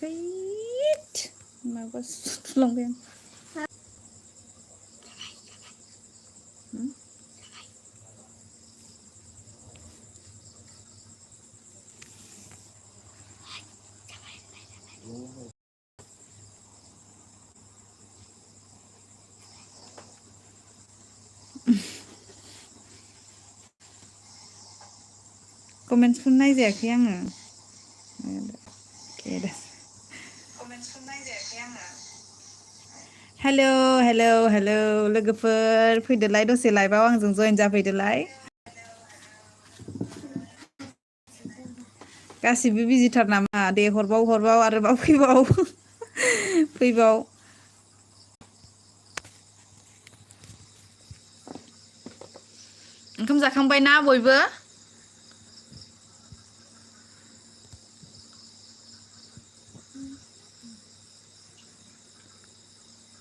थैत माबा सुलांबाय आं कमेन्ट्सखौ नायजायाखै आङो हेलौ हेलौ हेलौ लोगोफोर फैदोलाय दसे लाइभआव आंजों जয়েन जाफैदोलाय गासिबो बिजिथार नामा दे हरबाव आरोबाव फैबाव ओंखाम जाखांबायना बयबो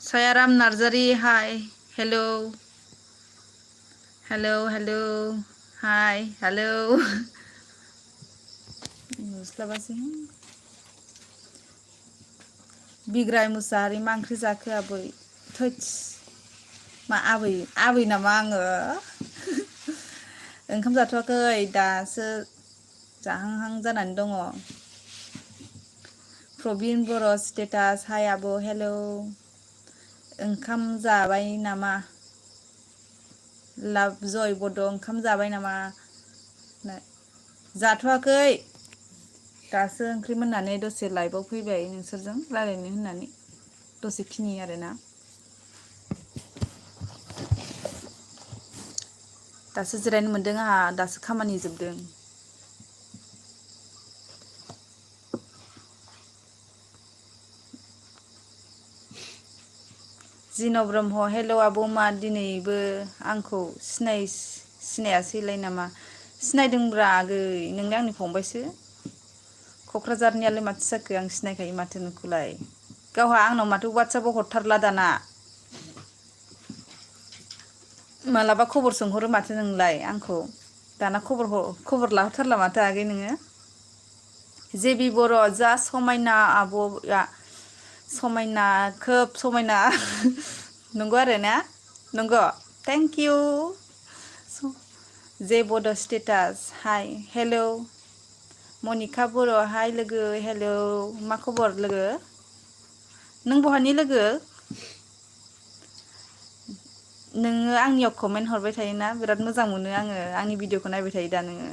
सायाराम नार्जारि हाय हेलौ हेलौ हाय हेलौ नुस्लाबासैहां बिग्राय मुसाहारि मा ओंख्रि जाखो आबै थोस मा आबै नामा आङो ओंखाम जाथ'वाखै दासो जाहांहां जानानै दङ प्रबिन बर' स्टेटास हाय आब' हेलौ ओंखाम जाबाय नामा लाभ जय बड' ओंखाम जाबाय नामा जाथ'वाखै दासो ओंख्रि मोननानै दसे लाइभआव फैबाय नोंसोरजों रायलायनो होननानै दसेखिनि आरोना दासो जिरायनो मोन्दों आंहा दासो खामानि जोबदों जिन' ब्रह्म हेलौ आब' मा दिनैबो आंखौ सिनायासैलाय नामा सिनायदोंब्रा आगै नोंलाय आंनि फंबायसो क'क्राझारनियालाय माथो जाखो आं सिनायखायो माथो नोंखौलाय गावहा आंनाव माथो वाट्सएपाव हरथारला दाना मालाबा खबर सोंहरो माथो नोंलाय आंखौ दाना खबर लाहरथारला माथो आगै नोङो जेबि बर' जा समायना आब'आ समायना खोब समायना नंगौ आरो ना नंगौ थेंक इउ जे बड' स्टेटास हाय हेलौ मनिका बर' हाय लोगो हेलौ मा खबर लोगो नों बहानि लोगो नोङो आंनियाव कमेन्ट हरबाय थायोना बिराद मोजां मोनो आङो आंनि भिडिअखौ नायबाय थायो दा नोङो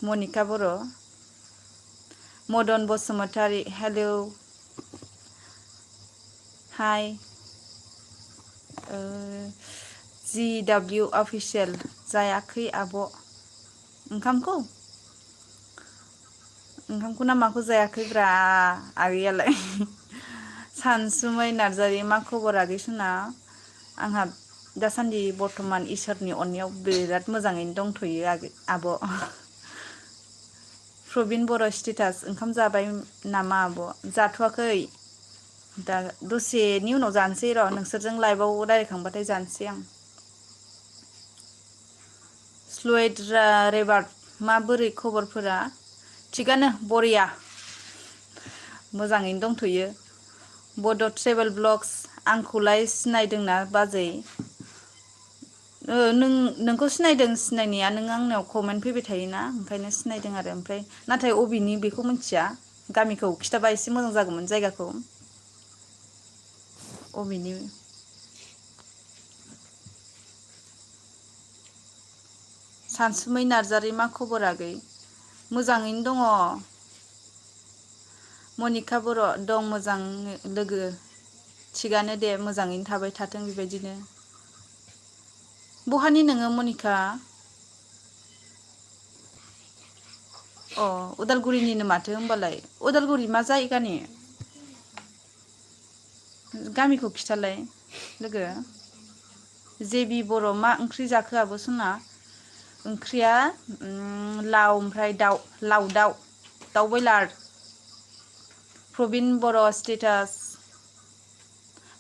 मनिका बर' मदन बसुमतारी हेलौ हाय GW अफिसियेल जायाखै आब' ओंखामखौ ना माखौ जायाखैब्रा आगैयालाय सानसुमै नार्जारि मा खबर आगै सना आंहा दासान्दि बर्थमान इसोरनि अननायाव बिराद मोजाङैनो दंथ'यो आब' प्रबिन बर' स्टेटास ओंखाम जाबाय नामा आब' जाथ'वाखै दा दसेनि उनाव जानोसै र' नोंसोरजों लाइभआव रायज्लायखांबाथाय जानोसै आं स्लुवेद्रारेबार्ट माबोरै खबरफोरा थिगानो बरिया मोजाङैनो दंथ'यो बड' ट्रेभेल ब्लग्स आंखौलाय सिनायदोंना बाजै नोंखौ सिनायदों सिनायनाया नों आंनाव कमेन्ट फैबाय थायोना ओंखायनो सिनायदों आरो ओमफ्राय नाथाय अबेनि बेखौ मिथिया गामिखौ खिथाबा एसे मोजां जागौमोन जायगाखौ अबेनि सानसुमै नार्जारि मा खबर आगै मोजाङैनो दङ मनिका बर' दं मोजां लोगो थिगानो दे मोजाङैनो थाबाय थाथों बेबायदिनो बहानि नोङो मनिका अ उदालगुरिनिनो माथो होनबालाय उदालगुरि मा जायगानि गामिखौ खिथालाय लोगो जेबि बर' मा ओंख्रि जाखो आब' सना ओंख्रिया लाव ओमफ्राय दाउ बयलार प्रबिन बर' स्टेटास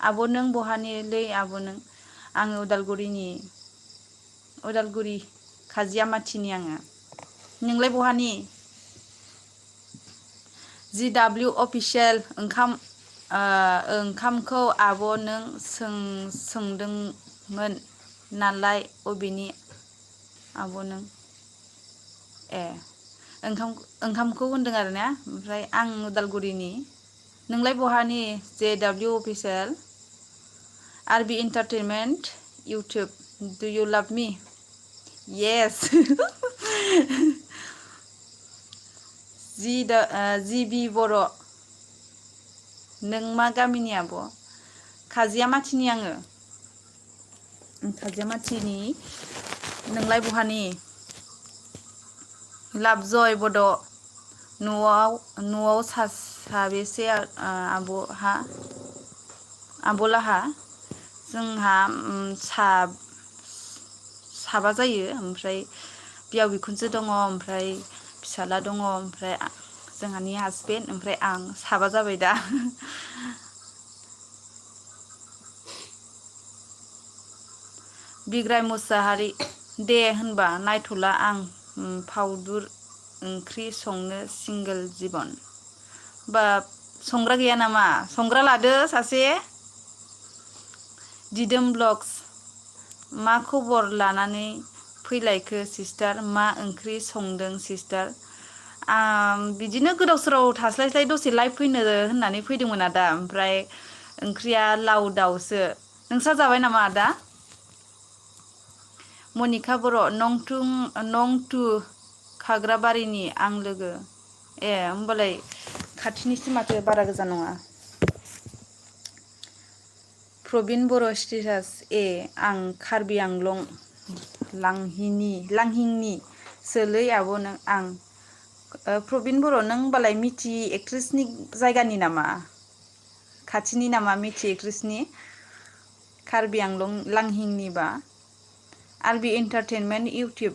आब' नों बहानिलै आब' नों आङो उदालगुरि खाजियामाथिनि आङो नोंलाय बहानि GW अफिसियेल ओंखामखौ आब' नों सोंदोंमोन नालाय अबेनि आब' नों ए ओंखामखौ होनदों आरो ना ओमफ्राय आं उदालगुरिनि नोंलाय बहानि JW official RB entertainment YouTube डु इउ लाभ मी येस GB बर' नों मा गामिनि आब' खाजियामाथिनि आङो खाजियामाथिनि नोंलाय बहानि लाबजय बड' न'आव साबेसे आब'लाहा जोंहा साबा जायो ओमफ्राय बिहाव बिखुनजो दङ ओमफ्राय फिसाला दङ ओमफ्राय जोंहानि हासबेन्ड ओमफ्राय आं साबा जाबाय दा बिग्राय मुसाहारि दे होनबा नायथ'ला आं फावदुर ओंख्रि संनो सिंगोल जिबन बा संग्रा गैया नामा संग्रा लादो सासे दिदोम ब्लग्स मा खबर लानानै फैलायखो सिस्टार मा ओंख्रि संदों सिस्टार बिदिनो गोदाव सोराव थास्लायस्लाय दसे लाइभ फैनो होननानै फैदोंमोन आदा ओमफ्राय ओंख्रिया लाव दाउसो नोंस्रा जाबाय नामा आदा मनिका बर' नं 2 खाग्राबारिनि आं लोगो ए होमबालाय खाथिनिसो माथो बारा गोजान नङा प्रबिन बर' स्टेटास आं कार्बि आंलं लांहिनि सोलै आब' नों आं प्रबिन बर' नों होमबालाय मिथि एक्ट्रेसनि जायगानि नामा खाथिनि नामा मिथि एक्ट्रेसनि कार्बि आंलं लांहिनिबा RB entertainment YouTube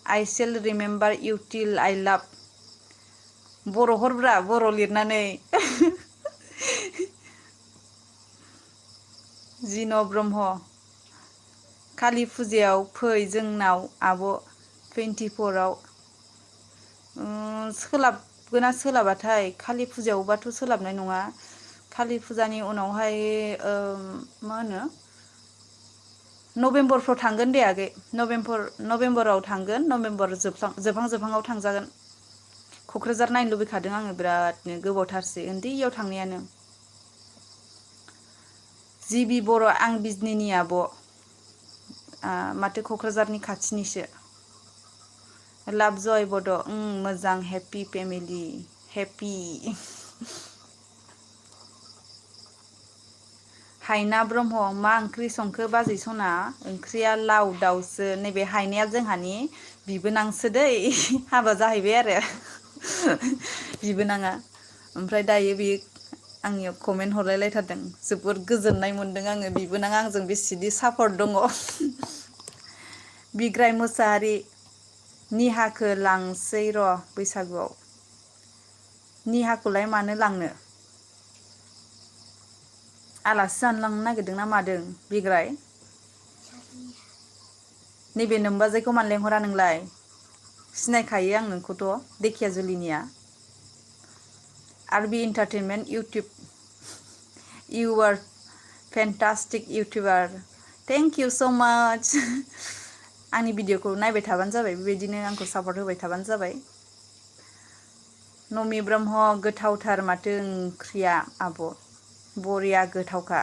I shall remember you till I love Bodo' हरब्रा बर' लिरनानै जिन' ब्रह्म कालि फुजायाव फै जोंनाव आब' 24 आव सोलाबगोना सोलाबाथाय कालि फुजायावबाथ' सोलाबनाय नङा कालि फुजानि उनावहाय मा होनो नभेम्बरफ्राव थांगोन दे आगै नभेम्बराव थांगोन नभेम्बर जोबहांआव थांजागोन क'क्राझार नायनो लुबैखादों आङो बिरादनो गोबावथारसै उन्दैयाव थांनायानो GB बर' आं बिजनिनि आब' माथो क'क्राझारनि खाथिनिसो लाभ जय बड' मोजां हेपि फेमिलि हेपि हायना ब्रह्म मा ओंख्रि संखो बाजै सना ओंख्रिया लाव दाउसो नैबे हायनाया जोंहानि बिबोनांसो दै हाबा जाहैबाय आरो बिबोनाङा ओमफ्राय दायो बे आंनियाव कमेन्ट हरलायलायथारदों जोबोद गोजोननाय मोनदों आङो बिबोनां आंजों बेसेदि सापर्ट दङ बिग्राय मोसाहारि निहाखौ लांसै र' बैसागुआव निहाखौलाय मानो लांनो आलासि जानो लांनो नागिरदों ना मादों बिग्राय नैबे नोमबाजैखौ मानो लेंहरा नोंलाय सिनायखायो आं नोंखौथ' धेकियाजुलिनिया RB entertainment YouTube you are fantastic YouTuber thank you so' much आंनि भिडिअखौ नायबाय थाबानो जाबाय बेबायदिनो आंखौ सापर्ट होबाय थाबानो जाबाय नमि ब्रह्म गोथावथार माथो ओंख्रिया आब' बरिया गोथावखा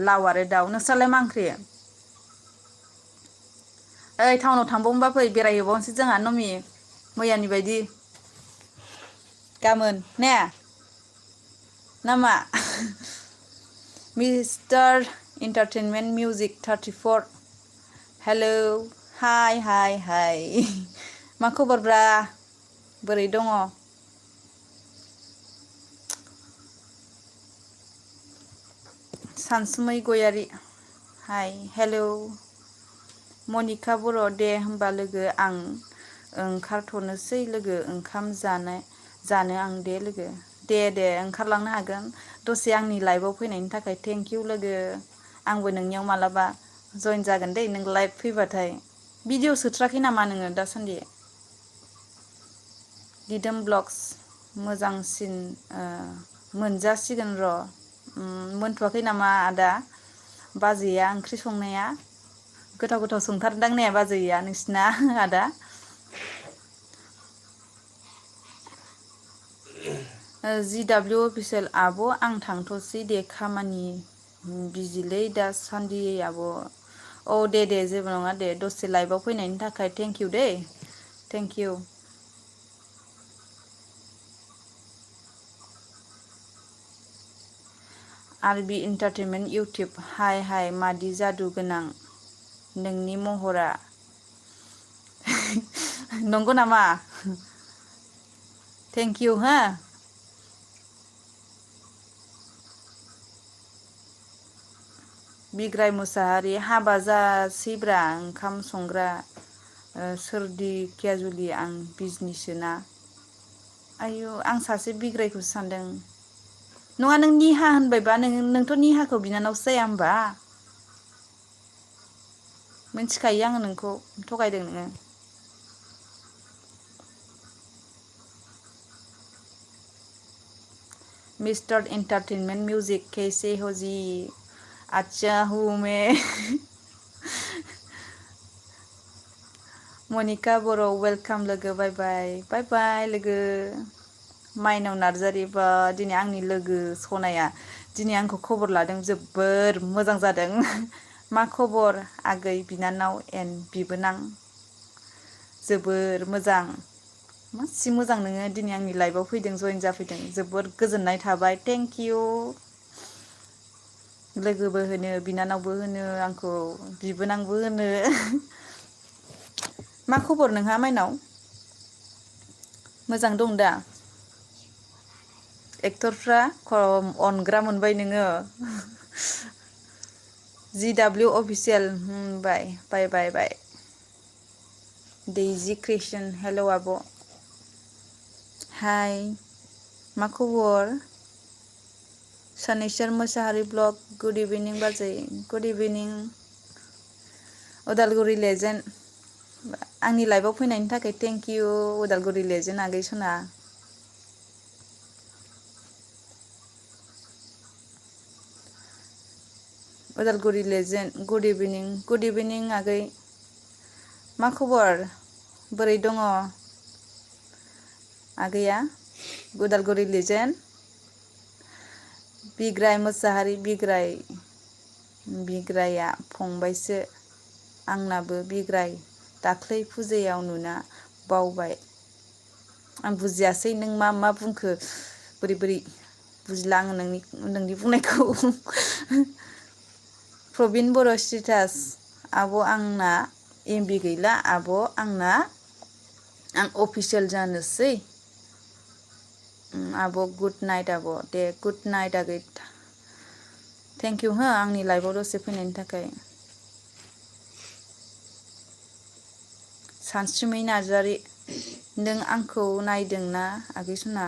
लाव आरो दाउ नोंस्रालाय मा ओंख्रि ओइ टाउनाव थांबावनोबा फै बेरायहैबावनोसै जोंहा नमि मैयानि बायदि गाबोन ने नामा मिस्टार एन्टारटेनमेन्ट मिउजिक 34 हेलौ हाय मा खबरब्रा बोरै दङ सानसुमै गयारि हाय हेलौ मनिका बर' दे होमबा लोगो आं ओंखारथ'नोसै लोगो ओंखाम जानो आं दे लोगो दे ओंखारलांनो हागोन दसे आंनि लाइभआव फैनायनि थाखाय थेंक इउ लोगो आंबो नोंनियाव मालाबा जइन जागोन दै नों लाइभ फैबाथाय भिडिअ सोथ्राखै नामा नोङो दासान्दि दिदोम ब्लग्स मोजांसिन मोनजासिगोन र'। मोनथ'वाखै नामा आदा बाजैया ओंख्रि संनाया? गोथाव गोथाव संथारदां ने बाजैया नोंसिना आदा? JW अफिसियेल आब' आं थांथ'सै दे खामानि बिजिलै दासान्दि आब'। औ दे जेबो नङा दे दसे लाइभआव फैनायनि थाखाय थेंक इउ दै थेंक इउ। आरबि इन्टारटेनमेन्ट इउटुब हाय मादि जादु गोनां नोंनि महरा नंगौ नामा? थेंक इउ हा। बिग्राय मुसाहारि हाबा जासैब्रा ओंखाम संग्रा सोरदि केजुलि आं बिजनिसोना। आयु आं सासे बिग्रायखौसो सानदों। नङा नों निहा होनबायबा नोंथ' निहाखौ बिनानावसो जाया होमबा? मिथिखायो आङो नोंखौ थगायदों नोङो। मिस्टार एन्टारटेनमेन्ट मिउजिक कैसे हो जी अच्छा हूँ मैं मनिका बर' वेलकाम लोगो बाय बाय लोगो। माइनाव नार्जारि बा दिनै आंनि लोगो सनाया दिनै आंखौ खबर लादों जोबोर मोजां जादों। मा खबर आगै बिनानाव एन बिबोनां? जोबोर मोजां मासि मोजां नोङो दिनै आंनि लाइफआव फैदों जयेन जाफैदों जोबोर गोजोननाय थाबाय थेंक इउ। लोगोबो होनो बिनानावबो होनो आंखौ बिबोनांबो होनो। मा खबर नोंहा माइनाव? मोजां दं दा? एक्टरफ्रा खम अनग्रा मोनबाय नोङो। JW अफिसियेल बाय। दैजि क्रिसन हेल' आब'। हाय मा खबर? सनेस्वर मोसाहारि ब्लग गुड इभिनिं बाजै गुड इभिनिं। उदालगुरि लेजेन्ड आंनि लाइफआव फैनायनि थाखाय थेंक इउ उदालगुरि लेजेन्ड आगै सना। उदालगुरि लेजेन्ड गुड इभिनिं आगै। मा खबर बोरै दङ आगैया? उदालगुरि लिजेन्ड बिग्राय मोसाहारि बिग्राया फंबायसो आंनाबो बिग्राय दाख्लै फुजायाव नुना बावबाय। आं बुजियासै नों मा बुंखो बोरै बुजिला आङो नोंनि बुंनायखौ। प्रबिन बर' स्टेटास आब' आंना एमबि गैला आब' आंना आं अफिसियेल जानोसै। आब' गुड नाइट आब' दे गुड नाइट आगै। थेंक इउ हो आंनि लाइफआव दसे फैनायनि थाखाय। सानसुमै नार्जारि नों आंखौ नायदोंना आगै सना?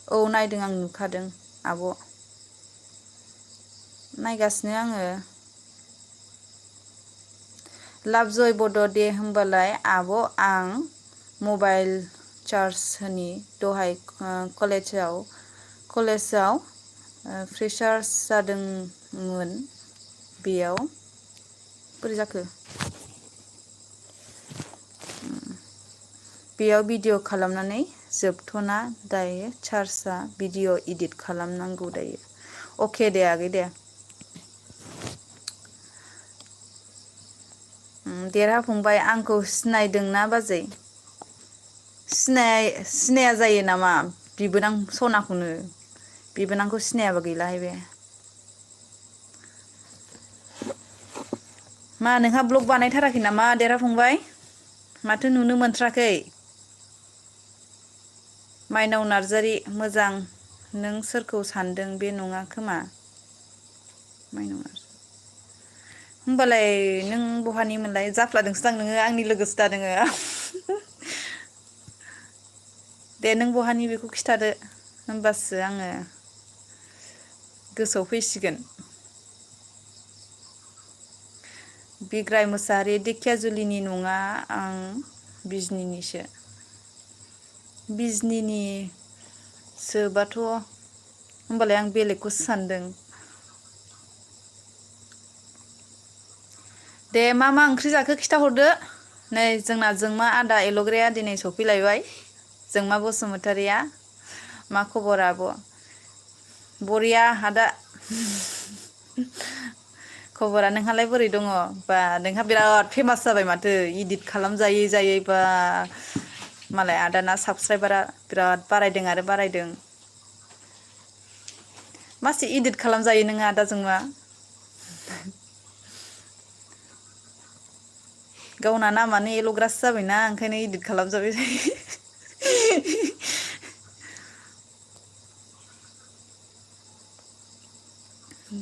औ नायदों आं नुखादों आब'। नायगासिनो आङो। लाभ जय बड' दे होमबालाय आब' आं मबाइल चार्ज होनि दहाय कलेजाव फ्रेसार्स जादोंमोन बेयाव बोरै जाखो? बेयाव भिडिअ खालामनानै जोबथ'ना दायो चार्जआ भिडिअ इडिट खालामनांगौ दायो। अके दे आगै दे। देरहाफुंबाय आंखौ सिनायदोंना बाजै? सिनाया जायो नामा बिबोनां सनाखौनो? बिबोनांखौ सिनायाबा गैलाहाय बे। मा नोंहा ब्लग बानायथाराखै नामा देरहाफंबाय? माथो नुनो मोनथ्राखै? माइनाव नार्जारि मोजां नों सोरखौ सानदों बे नङा खोमा? माइनाव नार्जारि होमबालाय नों बहानिमोनलाय जाफ्लादोंसो दां नोङो आंनि लोगोसो दा नोङो। दे नों बहानि बेखौ खिथादो होमबासो आङो गोसोआव फैसिगोन। बिग्राय मोसाहारि दिखियाजुलिनि नङा आं बिजनिनिसो। बिजनिनि जोबाथ' होमबालाय आं बेलेगखौसो सानदों। दे मा ओंख्रि जाखो खिथाहरदो। नै जोंना जोंमा आदा एल'ग्राया दिनै सफैलायबाय। जोंमा बसुमतारिया मा खबर आब'? बरिया आदा। खबरा नोंहालाय बोरै दङ? बा नोंहा बिराद फेमास जाबाय माथो इदिट खालामजायै जायै बा मालाय आदाना साबसक्राइबारा बिराद बारायदों आरो बारायदों। मासि इदिट खालामजायो नोङो आदा जोंमा? गावना नामानो एल'ग्रासो जाबायना ओंखायनो इदिट खालामजाबाय जायो।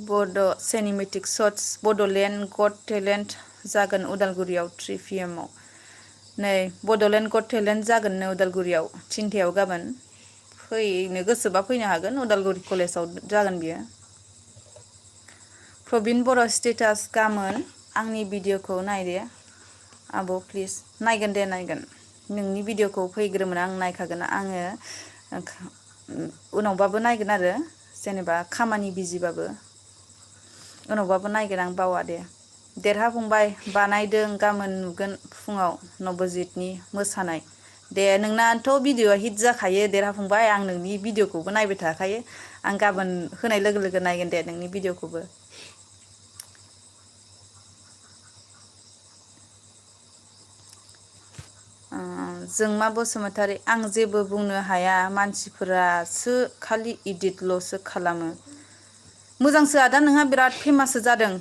बड' सिनेमेटिक शर्ट्स बड'लेण्ड गट टेलेन्ट जागोन उदालगुरियाव 3 PM आव। नै बड'लेण्ड गट टेलेन्ट जागोननो उदालगुरियाव थिनथायाव गाबोन। फैनो गोसोबा फैनो हागोन उदालगुरि कलेजाव जागोन बियो। प्रबिन बर' स्टेटास गामोन आंनि भिडिअ'खौ नायदे आब' प्लिज। नायगोन दे नायगोन। नोंनि भिडिअ'खौ फैग्रोमोन आं नायखागोन आङो उनावबाबो नायगोन आरो जेनेबा खामानि बिजिबाबो। उनावबाबो नायगोन आं बावा दे। देरहाफुंबाय बानायदों गाबोन नुगोन फुङाव नबजितनि मोसानाय। दे नोंनाथ' भिडिअ'आ हिट जाखायो देरहाफुंबाय आं नोंनि भिडिअ'खौबो नायबाय थाखायो। आं गाबोन होनाय लोगो लोगो नायगोन दे नोंनि भिडिअ'खौबो। जोंमा बसुमतारी आं जेबो बुंनो हाया मानसिफोरासो खालि इदिटल'सो खालामो। मोजांसो आदा नोंहा बिराद फेमाससो जादों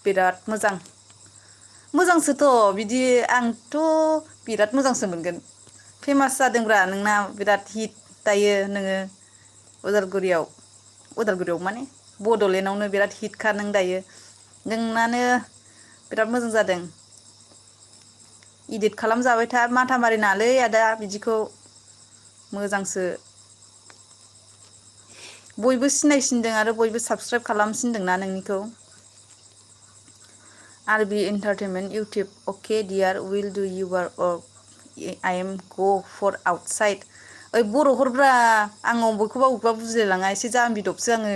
बिराद मोजां। मोजांसोथ' बिदि आंथ' बिराद मोजांसो मोनगोन। फेमास जादोंब्रा नोंना बिराद हिट दायो नोङो उदालगुरियाव माने बड'लेण्डआवनो बिराद हिटखा नों दायो। नोंनानो बिराद मोजां जादों। इदिट खालामजाबाय था माथा मारि नाङालै आदा बिदिखौ मोजांसो। बयबो सिनायसिनदों आरो बयबो साबसक्राइब खालामसिनदोंना नोंनिखौ। आर बि एन्टारटेनमेन्ट इउटुब अके dear will do your work I am go for outside. ओइ बर' हरब्रा आं बबेखौबा बबेखौबा बुजिलायलाङा एसे जाम्बि-दबसो आङो।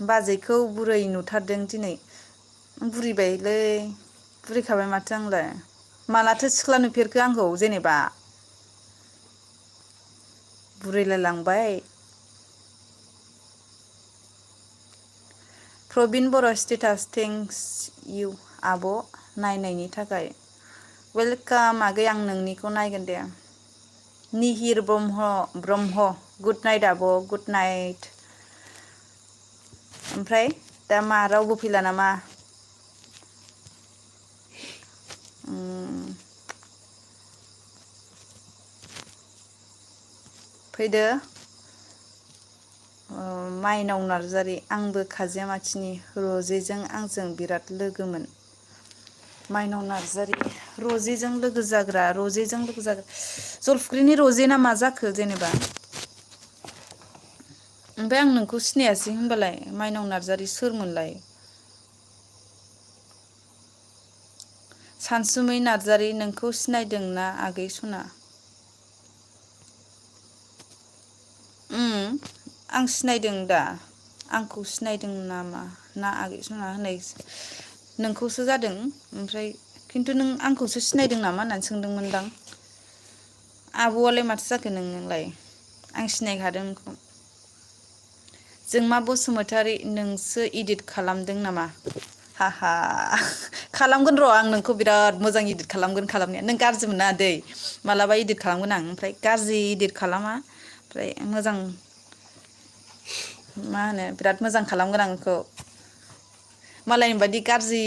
बाजैखौ बुरै नुथारदों दिनै। बुरिबायलै बुरिखाबाय माथो आंलाय। मालाथो सिख्ला नुफेरखो आंखौ जेनेबा। बुरैलायलांबाय। प्रबिन बर' स्टेटास थेंक्स इउ आब' नायनायनि थाखाय। वेलकाम आगै आं नोंनिखौ नायगोन दे। निहिर ब्रह्म गुड नाइट आब' गुड नाइट। ओमफ्राय दा मा रावबो फैला नामा? फैदो। माइनाव नार्जारि आंबो खाजियामाथिनि रजेजों आंजों बिराद लोगोमोन। माइनाव नार्जारि रजेजों लोगो जाग्रा जलफिख्रिनि रजे ना मा जाखो जेनेबा? ओमफ्राय आं नोंखौ सिनायासै होनबालाय माइनाव नार्जारि सोरमोनलाय? सानसुमै नार्जारि नोंखौ सिनायदों ना आगै सना? आं सिनायदों दा आंखौ सिनायदों नामा ना आगै सना होननाय नोंखौसो जादों ओमफ्राय खिन्थु नों आंखौसो सिनायदों नामा होननानै सोंदोंमोनदां। आब'आलाय माथो जाखो नोंनोलाय आं सिनायखादों नोंखौ। जोंमा बसुमतारी नोंसो इदिट खालामदों नामा? हाहा खालामगोन र' आं नोंखौ बिराद मोजां इदिट खालामगोन खालामनाया नों गाज्रि मोननाङा दै मालाबा इदिट खालामगोन आं ओमफ्राय गाज्रि इदिट खालामा ओमफ्राय मोजां मा होनो बिराद मोजां खालामगोन आं नोंखौ। मालायनि बादि गाज्रि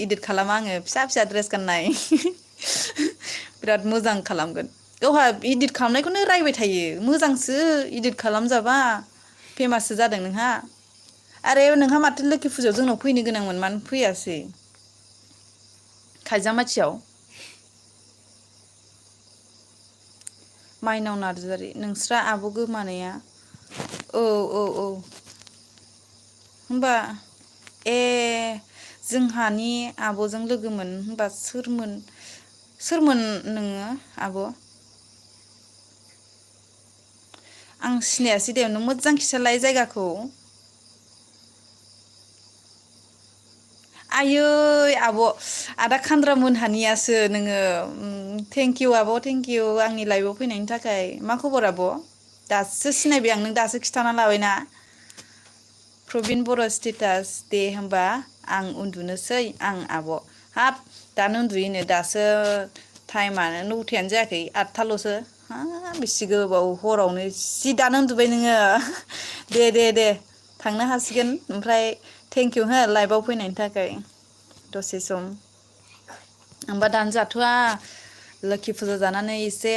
इदिट खालामा आङो फिसा फिसा ड्रेस गाननाय। बिराद मोजां खालामगोन गावहा इदिट खालामनायखौनो रायबाय थायो मोजांसो इदिट खालामजाबा। फेमाससो जादों नोंहा आरो नोंहा माथो लोखि फुजायाव जोंनाव फैनो गोनांमोन मानो फैयासै खायजामाथियाव? माइनाव नार्जारि नोंस्रा आब' गोमानाया औ औ औ होमबा ए जोंहानि आब'जों लोगोमोन होनबा सोरमोन सोरमोन नोङो आब'? आं सिनायासै दे नों मोजां खिथालाय जायगाखौ। आयै आब' आदा खान्द्रा मोनहानियासो नोङो थेंकिउ आब' थेंकिउ आंनि लाइभआव फैनायनि थाखाय। मा खबर आब'? दासो सिनायबाय आं नों दासो खिथाना लाबायना। प्रबिन बर' स्टेटास दे होमबा आं उन्दुनोसै आं आब'। हाब दानो उन्दुयोनो दासो टाइमानो 9थायानो जायाखै 8थाल'सो। हाब बेसे गोबाव हरावनो जि दानो उन्दुबाय नोङो दे दे दे। थांनो हासिगोन ओमफ्राय थेंकिउ हो लाइभआव फैनायनि थाखाय दसे सम। आंबा दानो जाथ'वा लोखि फुजा जानानै एसे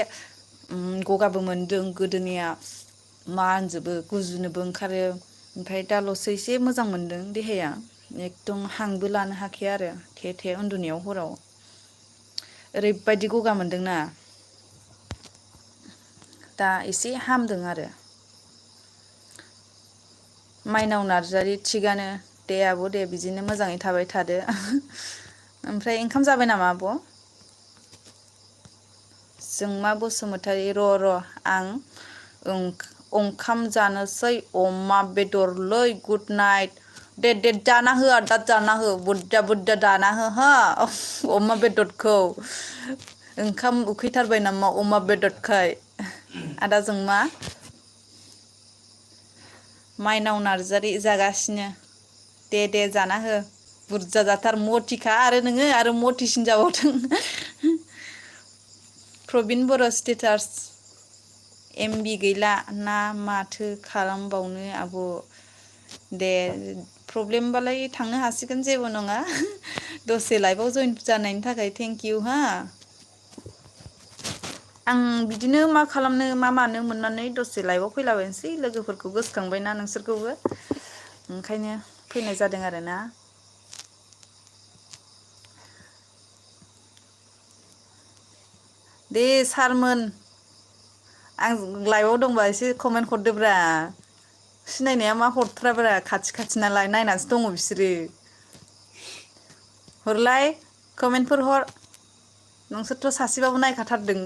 गगाबो मोनदों गोदोनिया मानजोबो गुजुनोबो ओंखारो। ओमफ्राय दाल'सो एसे मोजां मोनदों देहाया एकदम हांबो लानो हाखाया आरो थे थे उन्दुनायाव हराव ओरैबायदि गगा मोनदोंना दा एसे हामदों आरो। माइनाव नार्जारि थिगानो दे आब' दे बिदिनो मोजाङै थाबाय थादो। ओमफ्राय ओंखाम जाबाय नामा आब'? जोंमा बसुमतारी र' आं ओंखाम जानोसै अमा बेदरलै गुड नाइट। दे दे दाना हो आदा दाना हो बुरजा बुरजा दाना हो हो अमा बेदरखौ। ओंखाम उखैथारबाय नामा अमा बेदरखाय आदा जोंमा? माइनाव नार्जारि जागासिनो दे दे जाना हो। बुरजा जाथार मथिखा आरो नोङो आरो मथिसिन जाबावदों। प्रबिन बर' स्टेटास एमबि गैला ना माथो खालामबावनो आब'? दे प्रब्लेमबालाय थांनो हासिगोन जेबो नङा। दसे लाइफआव जइन जानायनि थाखाय थेंकिउ हा। आं बिदिनो मा खालामनो मा मानो मोननानै दसे लाइभआव फैलाबायनोसै लोगोफोरखौ गोसोखांबायना नोंसोरखौबो ओंखायनो फैनाय जादों आरोना। दे सारमोन आं लाइभआव दंबा एसे कमेन्ट हरदोब्रा। सिनायनाया मा हरथ्राब्रा खाथि खाथि नालाय नायनासो दङ बिसोरो। हरलाय कमेन्टफोर हर नोंसोरथ' सासेबाबो नायखाथारदों।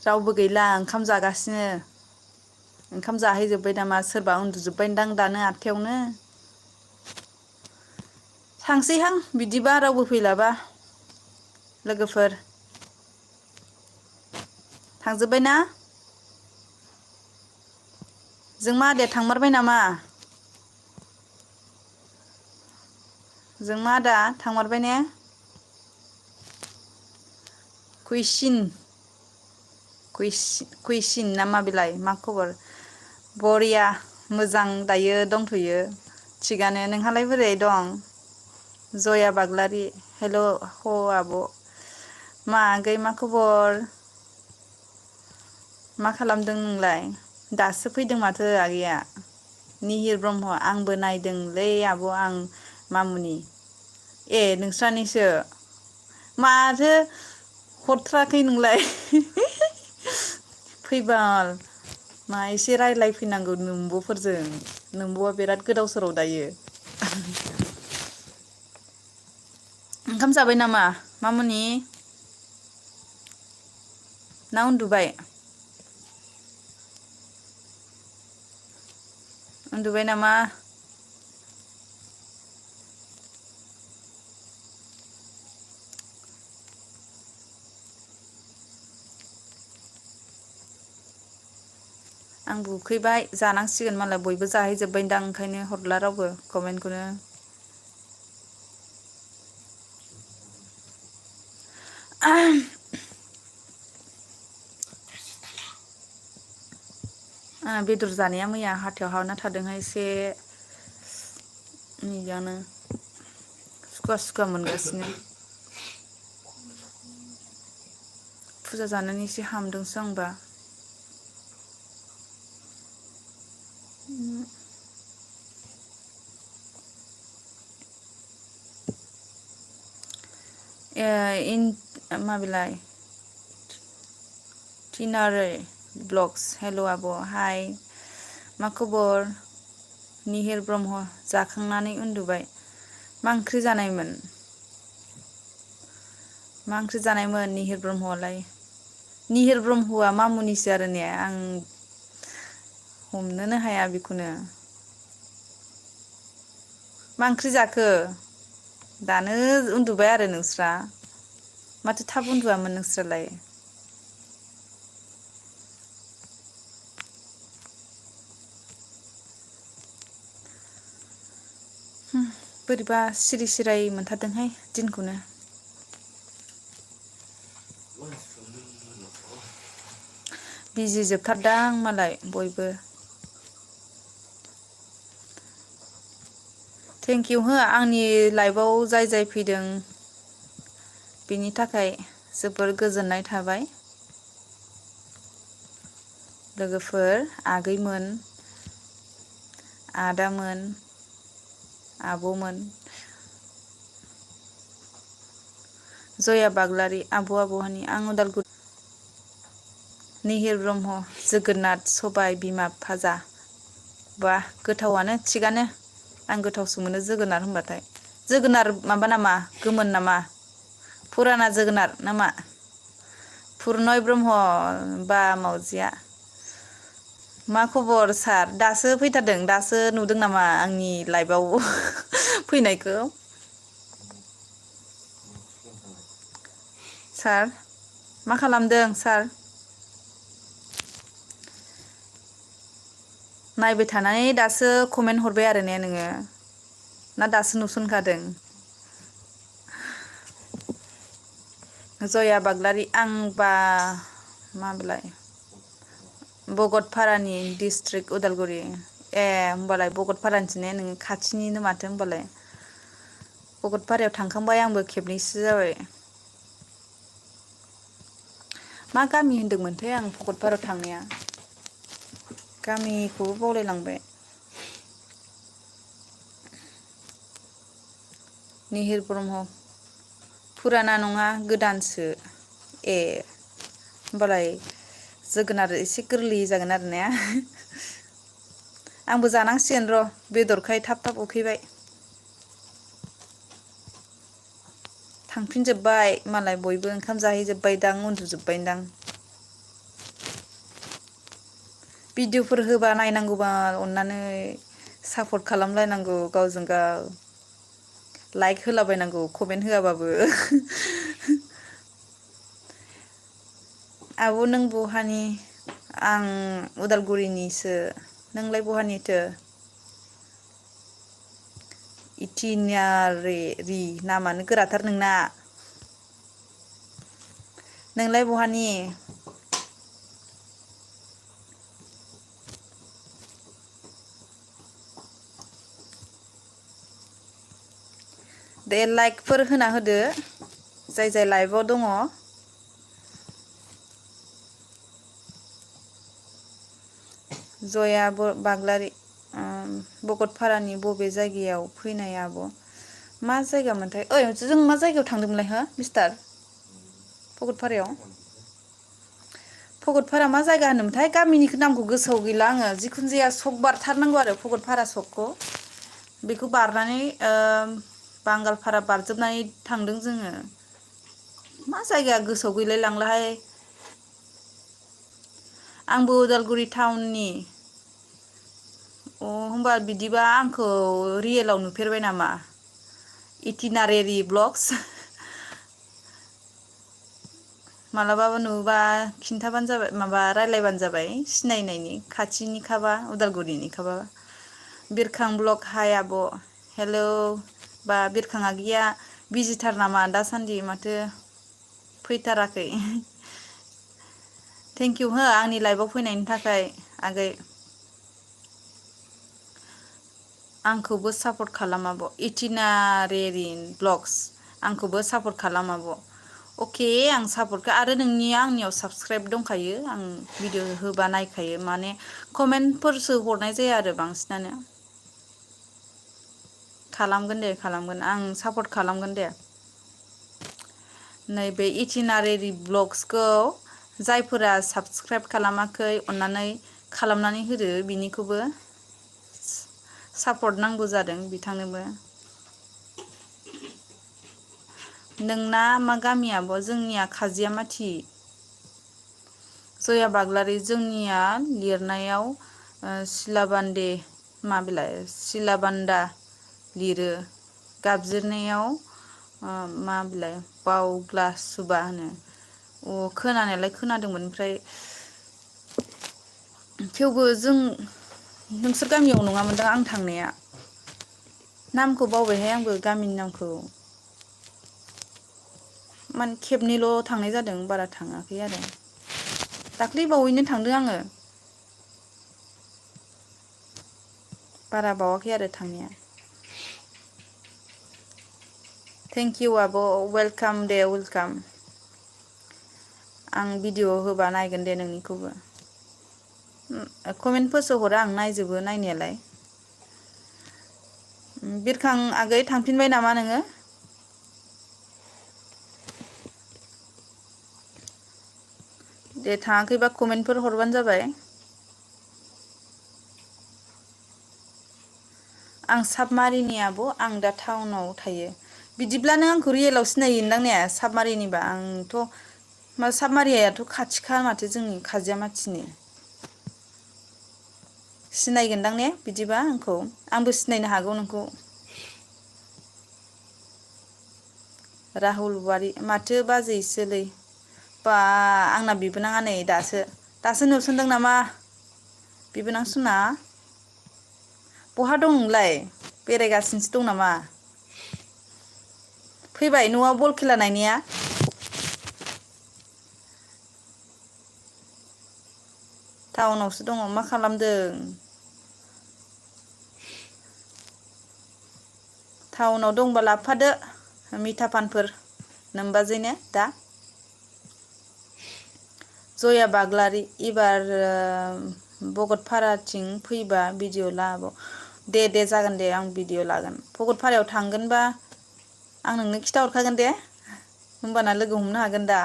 रावबो गैला ओंखाम जागासिनो। ओंखाम जाहैजोब्बाय नामा सोरबा उन्दुजोब्बायनदां दानो 8थायावनो। थांसैहां बिदिबा रावबो फैलाबा लोगोफोर। थांजोब्बाय ना? जोंमा आदाया थांमारबाय नामा? जोंमा आदा थांमारबाय ने? कुइसिन ना मा बेलाय मा खबर? बरिया मोजां दायो दंथ'यो थिगानो। नोंहालाय बोरै दं? जया बाग्लारि हेल' ह आब'। मा आगै मा खबर? मा खालामदों नोंलाय? दासो फैदों माथो आगैया। निहिर ब्रह्म आंबो नायदोंलै आब' आं मामुनि। ए नोंस्रानिसो माथो हरथ्राखै नोंलाय? फैबाल मा एसे रायज्लायफैनांगौ नोम्ब'फोरजों नोम्ब'आ बिराद गोदाव सोराव दायो। ओंखाम जाबाय नामा मामुनि? ना उन्दुबाय? उन्दुबाय नामा? आंबो उखैबाय जानांसिगोन मालाय बयबो जाहैजोब्बायदां ओंखायनो हरला रावबो कमेन्टखौनो। बेदर जानाया मैया हाथायाव हाबना थादोंहाय एसे इयानो सुखुवा सुखुवा मोनगासिनो। फुजा जानानै एसे हामदोंसो आंबा। माबेलाय टिनारै ब्लग्स हेल' आब' हाय मा खबर? निहिर ब्रह्म जाखांनानै उन्दुबाय। मा ओंख्रि जानायमोन? मा ओंख्रि जानायमोन निहिर ब्रह्मआलाय? निहिर ब्रह्मआ मामुनिसो आरो ने आं हमनोनो हाया बेखौनो। मा ओंख्रि जाखो? दानो उन्दुबाय आरो नोंस्रा? माथो थाब उन्दुआमोन नोंस्रालाय? बोरैबा सिरि सिराय मोनथारदोंहाय दिनखौनो। बिजि जोबथारदां मालाय बयबो। थेंकिउ हो आंनि लाइफआव जाय जाय फैदों बेनि थाखाय जोबोर गोजोननाय थाबाय। लोगोफोर, आगैमोन, आदामोन, आब'मोन। जया बाग्लारि आब' आब'हानि आं उदालगुरि। निहिर ब्रह्म जोगोनाथ सबाय बिमा भाजा। बा गोथावानो थिगानो। आं गोथावसो मोनो जोगोनार होनबाथाय। जोगोनार माबा नामा गोमोन नामा? फुराना जोगोनार नामा? पुरनय ब्रह्म बा मावजिया। मा खबर सार? दासो फैथारदों दासो नुदों नामा आंनि लाइफआव फैनायखौ? सार मा खालामदों सार? नायबाय थानानै दासो कमेन्ट हरबाय आरो ने नोङो? ना दासो नुसनखादों? जया बाग्लारि आंबा माबेलाय? भगतपारानि डिस्ट्रिक्ट उदालगुरि। ए होमबालाय भगतपारानिसो ने नों खाथिनिनो माथो होमबालाय। भगतपारायाव थांखांबाय आंबो खेबनैसो जाबाय। मा गामि होनदोंमोनथाय आं भकतपारायाव थांनाया? गामिखौबो बावलायलांबाय। निहिर ब्रह्म फुराना नङा गोदानसो। ए होमबालाय जोगोनार एसे गोरलै जागोन आरो ने? आंबो जानांसिगोन र' बेदरखाय थाब थाब उखैबाय। थांफिनजोब्बाय मालाय बयबो ओंखाम जाहैजोब्बायदां उन्दुजोब्बायदां। भिडिअफोर होबा नायनांगौबा अननानै सापर्ट खालामलायनांगौ गावजों गाव। लाइक होलाबायनांगौ कमेन्ट होआबाबो। आब' नों बहानि? आं उदालगुरिनिसो। नोंलाय बहानिथो? इथिनियारि नामानो गोराथार नोंना। नोंलाय बहानि? दे लाइकफोर होना होदो जाय जाय लाइभआव दङ। जया बाग्लारि भकतपारानि बबे जायगायाव फैनाय आब'? मा जायगा मोनथाय? ओइ जों मा जायगायाव थांदोंमोनलाय हो मिस्टार? भकतपारायाव? भकतपारा मा जायगा होनोमोनथाय? गामिनि नामखौ गोसोआव गैला आङो। जिखुनु जाया सक बारथारनांगौ आरो भकतपारा सकखौ। बेखौ बारनानै बांगालफारा बारजोबनानै थांदों जोङो। मा जायगा गोसोआव गैलाय लांलाहाय। आंबो उदालगुरि टाउननि। अ होमबा बिदिबा आंखौ रियेलाव नुफेरबाय नामा? इटिनारेरि ब्लग्स। मालाबाबो नुबा खिन्थाबानो जाबाय माबा रायलायबानो जाबाय सिनायनायनि खाथिनिखाबा उदालगुरिनिखाबा। बिरखां ब्लग हाय आब' हेलौ बा बिरखां आगैया बिजिथार नामा दासान्दि माथो फैथाराखै? थेंकिउ हो आंनि लाइफआव फैनायनि थाखाय आगै। आंखौबो सापर्ट खालाम आब'। इटिनारेरि ब्लग्स आंखौबो सापर्ट खालाम आब'। अके आं सापर्टखौ आरो नोंनिया आंनियाव साबसक्राइब दंखायो आं भिडिअ होबा नायखायो माने कमेन्टफोरसो हरनाय जाया आरो बांसिनानो। खालामगोन दे खालामगोन आं सापर्ट खालामगोन दे। नैबे इटिनारेरि ब्लग्सखौ जायफोरा साबसक्राइब खालामाखै अन्नानै खालामनानै होदो बिनिखौबो सापर्ट नांगौ जादों बिथांनोबो। नोंना मा गामि आब'? जोंनिया खाजियामाथि। जया बाग्लारि जोंनिया लिरनायाव सिलाबान्दे माबेलाय सिलाबान्दा लिरो गाबज्रिनायाव मा बिलाय बावग्लासुबा होनो। खोनानायालाय खोनादोंमोन ओमफ्राय थेवबो जों नोंसोर गामियाव नङामोनदां आं थांनाया। नामखौ बावबायहाय आंबो गामिनि नामखौ। माने खेबनैल' थांनाय जादों बारा थाङाखै आरो। दाख्लै बावैनो थांदों आङो। बारा बावाखै आरो थांनाया। थेंक इउ आब' वेलकाम दे वेलकाम। आं भिडिअ' होबा नायगोन दे नोंनिखौबो। कमेन्टफोरसो हरो आं नायजोबो नायनायालाय। बिरखां आगै थांफिनबाय नामा नोङो? दे थाङाखैबा कमेन्टफोर हरबानो जाबाय। आं साबमारिनि आब' आं दा टाउनाव थायो। बिदिब्लानो आंखौ रियेलाव सिनायोनदां ने साबमारिनिबा? आंथ' साबमारियाथ' खाथिखा माथो जोंनि खाजियामाथिनि। सिनायगोनदां ने बिदिबा आंखौ? आंबो सिनायनो हागौ नोंखौ। राहुल वारि माथो बाजैसोलै। बा आंना बिबोनाङा नै दासो नुसनदों नामा बिबोनां सना? बहा दं नोंलाय? बेरायगासिनोसो दं नामा? फैबाय न'आव बल खेला नायनाया? टाउनावसो दङ। मा खालामदों? टाउनाव दंबा लाबोफादो मिथा पानफोर नोमबाजैनो दा। जया बाग्लारि एबार भगतपाराथिं फैबा भिडिअ' ला आब'। दे जागोन दे आं भिडिअ' लागोन। भगतपारायाव थांगोनबा आं नोंनो खिथाहरखागोन दे। होमबाना लोगो हमनो हागोन दा।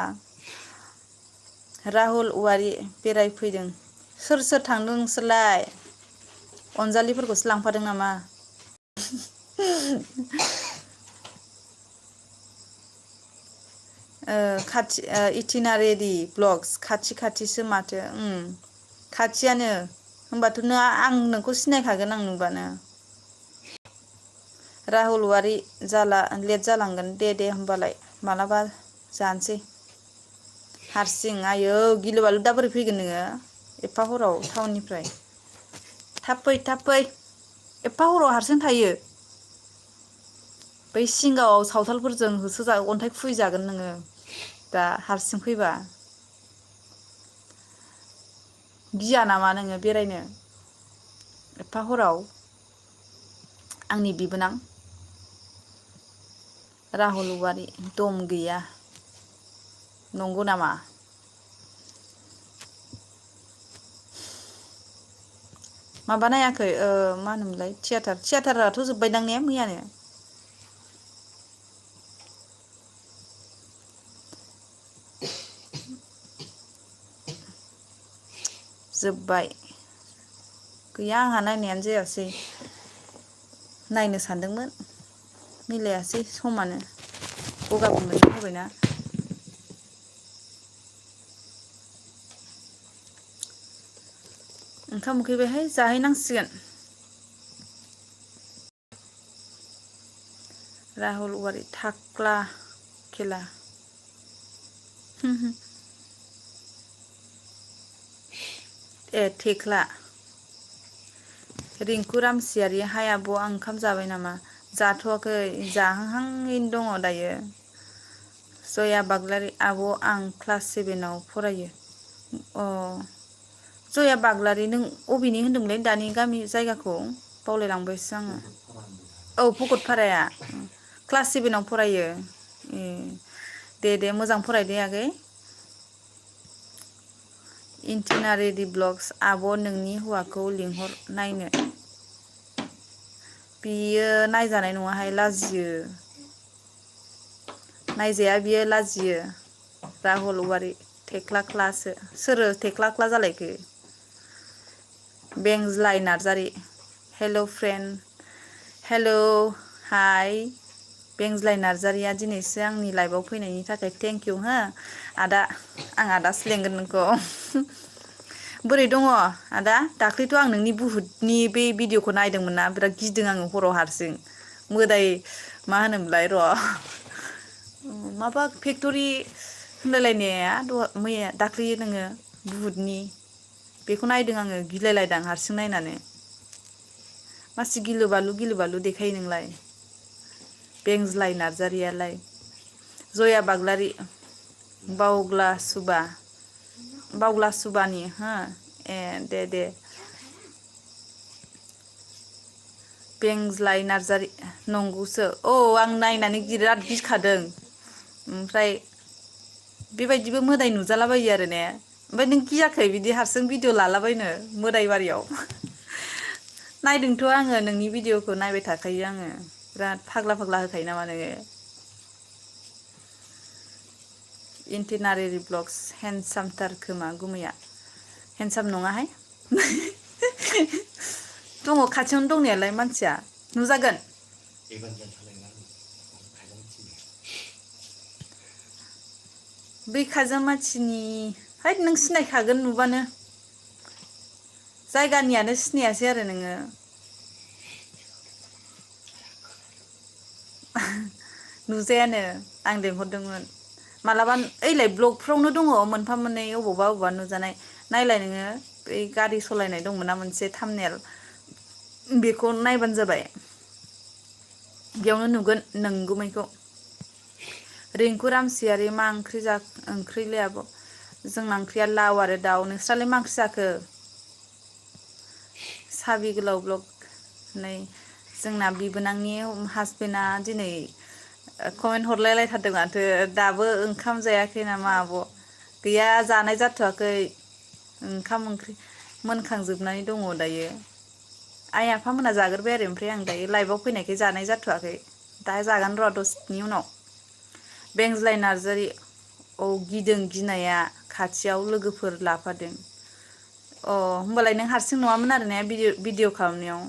राहुल औवारि बेरायफैदों। सोर सोर थांदों नोंसोरलाय? अनजालिफोरखौसो लांफादों नामा? खाथि इटिनारेरि ब्लग्स खाथि खाथिसो माथो। खाथियानो होमबाथ' आं नोंखौ सिनायखागोन आं नुबानो। राहुल वारि लेट जालांगोन दे होमबालाय मालाबा जानोसै। हारसिं आयौ गिलु बालु दा बोरै फैगोन नोङो एफा हराव टाउननिफ्राय? थाब फै एफा हराव हारसिं थायो? बै सिगाङाव सावथालफोरजों अन्थाइ खुबैजागोन नोङो दा हारसिं फैबा। गिया नामा नोङो बेरायनो एफा हराव? आंनि बिबोनां राहुल औवारि दम गैया नंगौ नामा? माबा नायाखै मा होनोमोनलाय थियेटाराथ' जोब्बायदां ने मैयानो? जोब्बाय। गैया आंहा नायनायानो जायासै। नायनो सानदोंमोन मिलायासै समानो। गगाबो मोनना होबायना। ओंखाम उखैबायहाय जाहैनांसिगोन। राहुल औवारि थाख्ला खेला। ए थेख्ला। रिंकु रामसियारि हाय आब' आं ओंखाम जाबाय नामा? जाथ'वाखै जाहांहांयैनो दङ दायो। जया बाग्लारि आब' आं क्लास 7आव फरायो। अ जया बाग्लारि नों अबेनि होनदोंमोनलाय दानि गामि जायगाखौ? बावलायलांबायसो आङो। औ भकतपाराया क्लास 7आव फरायो। दे मोजां फरायदे आगै। इन्टिनारेडि ब्लग्स आब' नोंनि हौवाखौ लिंहर नायनो। बियो नायजानाय नङाहाय लाजियो। नायजाया बियो लाजियो। राहुल औवारि थेख्ला क्लासो सोरो थेख्ला क्ला जालायखो? बेंज्लाय नार्जारि हेल' फ्रेन्ड हेल' हाय बेंज्लाय नार्जारिया दिनैसो आंनि लाइभआव फैनायनि थाखाय थेंक इउ हो आदा आं आदासो लेंगोन नोंखौ बोरै दङ आदा दाख्लैथ' आं नोंनि बुहुतनि बे भिडिअखौ नायदोंमोन ना बिराद गिदों आङो हराव हारसिं मोदाय मा होनोमोनलाय र' माबा फेक्ट'रि होनलायलायनाया मैया दाख्लै नोङो बुहुतनि बेखौ नायदों आङो गिलायलायदों हारसिं नायनानै मासि गिलु बालु देखायो नोंलाय बेंज्लाय नार्जारियालाय जया बाग्लारि बावग्ला सुबानि हो ए दे बेंज्लाय नार्जारि नंगौसो आं नायनानै बिराद गिखादों ओमफ्राय बेबायदिबो मोदाय नुजालाबायो आरो ने ओमफ्राय नों गियाखै बिदि हारसिं भिडिअ लालाबायनो मोदाय बारियाव नायदोंथ' आङो नोंनि भिडिअखौ नायबाय थाखायो आङो बिराद फाग्ला होखायो नामा नोङो इन्टिनारि ब्लग्स हेन्डसामथार खोमा गुमैया हेन्डसाम नङाहाय दङ खाथियावनो दंनायालाय मानसिया नुजागोन बै खाजामाथिनि हैद नों सिनायखागोन नुबानो जायगानियानो सिनायासै आरो नोङो नुजायानो आं लेंहरदोंमोन मालाबा ओइलाय ब्लगफ्रावनो दङ मोनफा मोननै अबावबा नुजानाय नायलाय नोङो बै गारि सालायनाय दंमोन ना मोनसे थामनेल बेखौ नायबानो जाबाय बेयावनो नुगोन नोंगुमैखौ रिंकु रामसियारि मा ओंख्रिलै आब' जोंना ओंख्रिया लाव आरो दाउ नोंस्रालाय मा ओंख्रि जाखो साबि गोलाव ब्लग नै जोंना बिबोनांनि हासबेन्डआ दिनै कमेन्ट हरलायलायथारदों माथो दाबो ओंखाम जायाखै नामा आब' गैया जानाय जाथ'वाखै ओंखाम ओंख्रि मोनखांजोबनानै दङ दायो आइ आफामोना जाग्रोबाय आरो ओमफ्राय आं दायो लाइभआव फैनायखाय जानाय जाथ'वाखै दा जागोन र' दसेनि उनाव बेंज्लाय नार्जारि गिदों गिनाया खाथियाव लोगोफोर लाफादों होमबालाय नों हारसिं नङामोन आरो ने भिडिअ खालामनायाव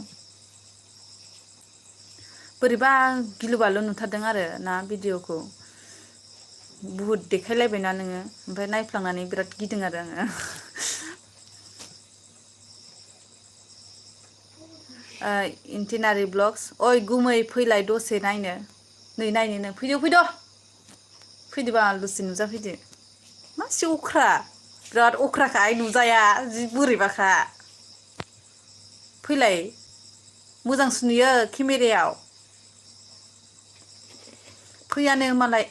बोरैबा गिलु बालु नुथारदों आरो ना भिडिअखौ बुहुद देखायलायबायना नोङो ओमफ्राय नायफ्लांनानै बिराद गिदों आरो आङो इन्टिनारि ब्लग्स ओइ गुमै फैलाय दसे नायनो नै नायनो फैदो बाल दसे नुजाफैदो मासि अख्रा बिराद अख्राखा नुजाया जि बोरैबाखा फैलाय मोजांसो नुयो केमेरायाव फैयानो मालाय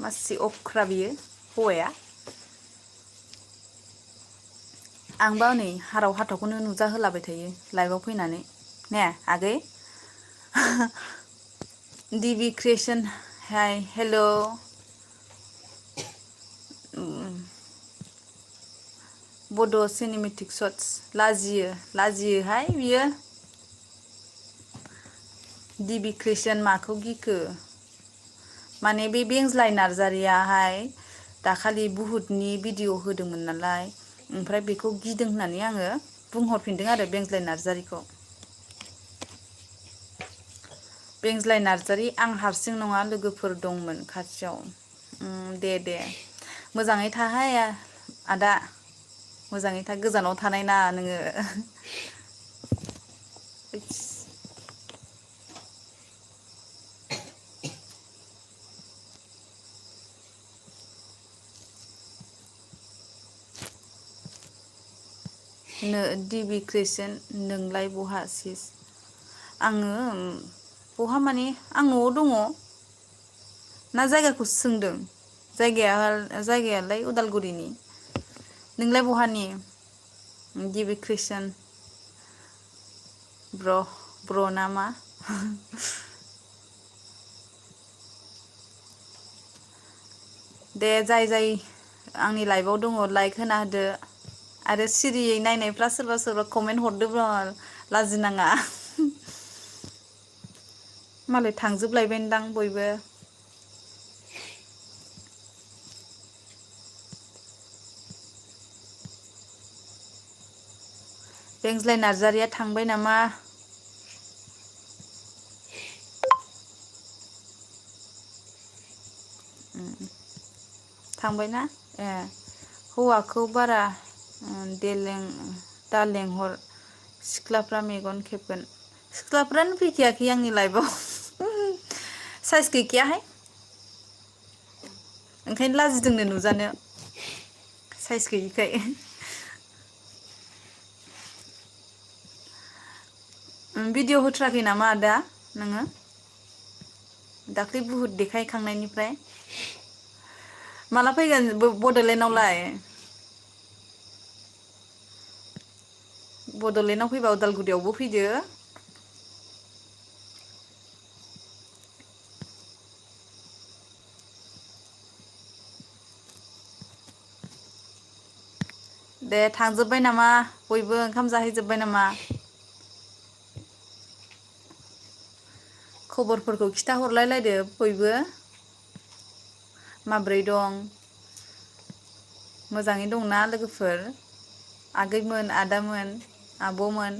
मासि अख्रा बियो हौवाया आंबा नै हाराव हाथावखौनो नुजाहोलाबाय थायो लाइभआव फैनानै ने आगै डिबि क्रिएसन हाय हेल' बड' सिनेमेटिक शट्स लाजियोहाय बियो डिबि क्रिएसन माखौ गिखो माने बे बेंज्लाय नार्जारियाहाय दाखालि बुहुतनि भिडिअ होदोंमोन नालाय ओमफ्राय बेखौ गिदों होननानै आङो बुंहरफिनदों आरो बेंज्लाय नार्जारिखौ बेंज्लाय नार्जारि आं हारसिं नङा लोगोफोर दंमोन खाथियाव दे मोजाङै थाहाय आदा मोजाङै था गोजानाव थानाय ना नोङो डिबि क्रिएसन नोंलाय बहा सिस आङो बहा माने आं न'आव दङ ना जायगाखौसो सोंदों जायगायालाय उदालगुरिनि नोंलाय बहानि डिबि क्रिएसन ब्र नामा दे जाय आंनि लाइभआव दङ लाइक होना होदो आरो सिरियै नायनायफ्रा सोरबा कमेन्ट हरदोब्ला लाजिनाङा मालाय थांजोबलायबायदां बयबो बेंज्लाय नार्जारिया थांबाय नामा? थांबायना? ए हौवाखौ बारा दा लेंहर सिख्लाफ्रा मेगन खेबगोन। सिख्लाफ्रानो फैखायाखै आंनि लाइफआव साइस गैखायाहाय ओंखायनो लाजिदोंनो नुजानो साइस गैयिखाय। भिडिअ होथ्राखै नामा आदा नोङो? दाख्लै बुहुद देखायखांनायनिफ्राय माला फैगोन बड'लेण्डआवलाय? बड'लेण्डआव फैबा उदालगुरियावबो फैदो। दे थांजोब्बाय नामा बयबो ओंखाम जाहैजोब्बाय नामा? खबरफोरखौ खिथाहरलायलायदो बयबो माब्रै दं मोजाङै दंना लोगोफोर आगैमोन आदामोन आब'मोन?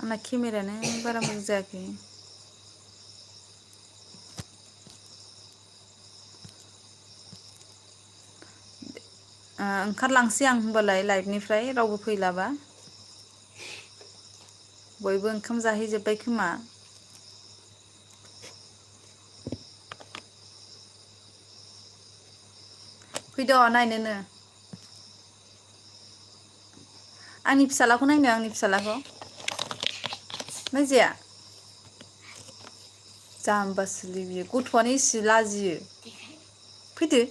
आंना केमेरायानो बारा मोजां जायाखै। ओंखारलांसै आं होमबालाय लाइभनिफ्राय रावबो फैलाबा। बयबो ओंखाम जाहैजोब्बाय खोमा। फैद' नायनोनो आंनि फिसालाखौ नायनो आंनि फिसालाखौ नायजाया जाम्बासोलै बियो गथ'आनो इसे लाजियो। फैदो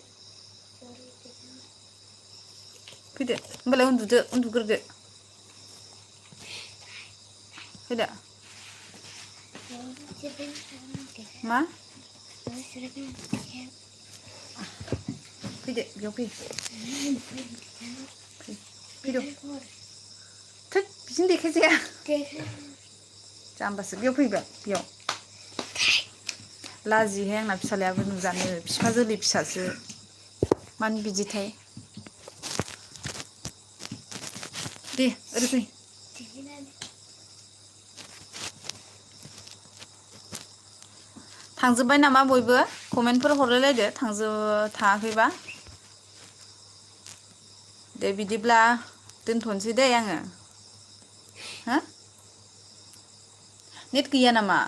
फैदो होमबालाय उन्दुदो उन्दुग्रोदो फैदो मा फैदो बेयाव फै फैद' थोद बिदिनो देखायजाया जाम्बासो बेयाव फैबा बेयाव लाजियोहाय आंना फिसालायाबो नुजानो बिफा जोलै फिसासो मानो बिदिथाय दे ओरै फै थांजोब्बाय नामा बयबो कमेन्टफोर हरलायलायदो थाङाखैबा दे बिदिब्ला दोनथ'नोसै दै आङो हो नेट गैया नामा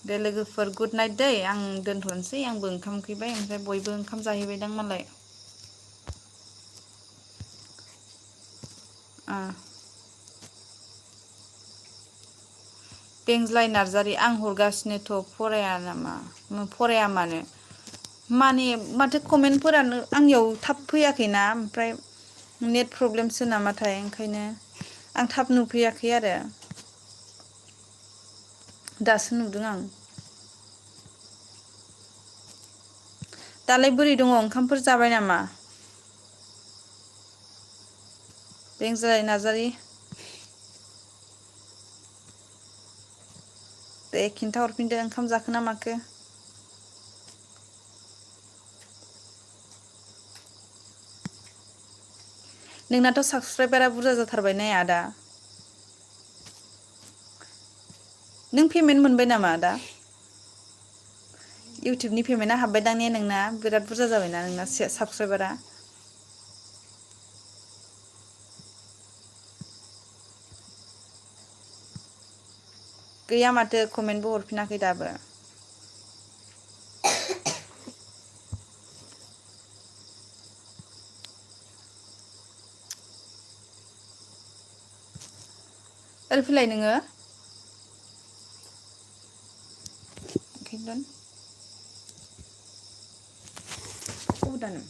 दे लोगोफोर गुड नाइट दै आं दोनथ'नोसै आंबो ओंखाम उखैबाय ओमफ्राय बयबो ओंखाम जाहैबायदां मालाय बेंज्लाय नार्जारि आं हरगासिनोथ' फराया नामा फराया माने माथो कमेन्टफोरानो आंनियाव थाब फैयाखैना ओमफ्राय नेट प्रब्लेमसो नामाथाय ओंखायनो आं थाब नुफैयाखै आरो दासो नुदों आं दालाय बोरै दङ ओंखामफोर जाबाय नामा बेंज्लाय नार्जारि दे खिन्था हरफिनदो ओंखाम जाखोना माखो नोंनाथ' साबसक्राइबारा बुरजा जाथारबाय ने आदा नों पेमेन्ट मोनबाय नामा आदा इउटुबनि पेमेन्टआ हाबबायदां ने नोंना बिराद बुरजा जाबायना नोंना साबसक्राइबारा गैया माथो कमेन्टबो हरफिनाखै दाबो ओरै फैलाय नोङो खिन्थु उदानो